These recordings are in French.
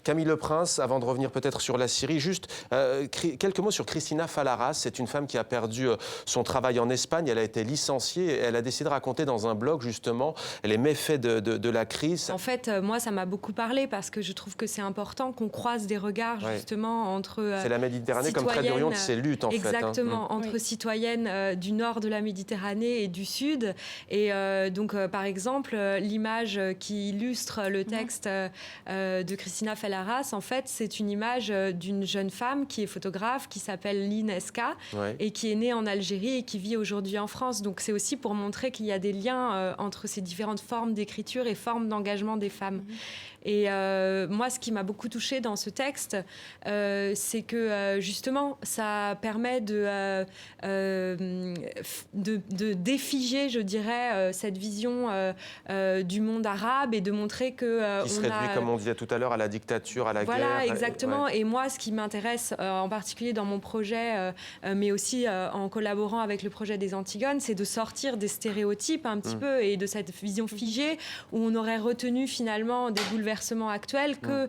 Camille Leprince, avant de revenir peut-être sur la Syrie, juste quelques mots sur Cristina Falaras. C'est une femme qui a perdu son travail en Espagne. Elle a été licenciée et elle a décidé de raconter dans un blog justement les méfaits de la crise. En fait, moi, ça m'a beaucoup parlé parce que je trouve que c'est important qu'on croise des regards justement entre c'est la Méditerranée comme trait d'union de ces luttes en exactement, fait. entre citoyennes du nord de la Méditerranée et du sud. Et donc, par exemple, l'image qui illustre le texte de Cristina Falaras, en fait, c'est une image d'une jeune femme qui est photographe, qui s'appelle Lynn Esca et qui est née en Algérie et qui vit aujourd'hui en France. Donc, c'est aussi pour montrer qu'il y a des liens entre ces différentes formes d'écriture et formes d'engagement des femmes. Et moi, ce qui m'a beaucoup touchée dans ce texte, c'est que justement, ça permet de défiger, je dirais, cette vision du monde arabe et de montrer que... qui se réduit, comme on disait tout à l'heure, à la dictature, à la guerre. Voilà, exactement. Et moi, ce qui m'intéresse en particulier dans mon projet, mais aussi en collaborant avec le projet des Antigones, c'est de sortir des stéréotypes un petit peu et de cette vision figée où on aurait retenu finalement des bouleversements actuels que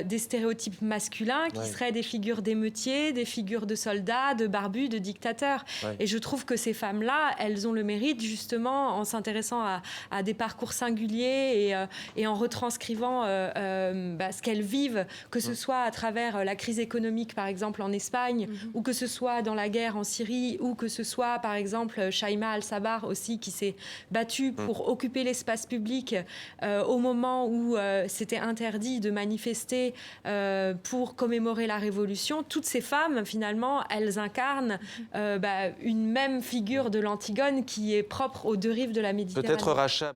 des stéréotypes masculins qui seraient des figures d'émeutiers, des figures de soldats, de barbus, de dictateurs. Et je trouve que ces femmes-là, elles ont le mérite justement, en s'intéressant à des parcours singuliers et en retranscrivant ce qu'elles vivent, que ce soit à travers la crise économique, par exemple, en Espagne, ou que ce soit dans la guerre en Syrie, ou que ce soit, par exemple, Shaima Al-Sabar aussi, qui s'est battue pour occuper l'espace public au moment où c'était interdit de manifester pour commémorer la Révolution. Toutes ces femmes, finalement, elles incarnent une même figure de l'Antigone qui est propre aux deux rives de la Méditerranée. Peut-être, Racha,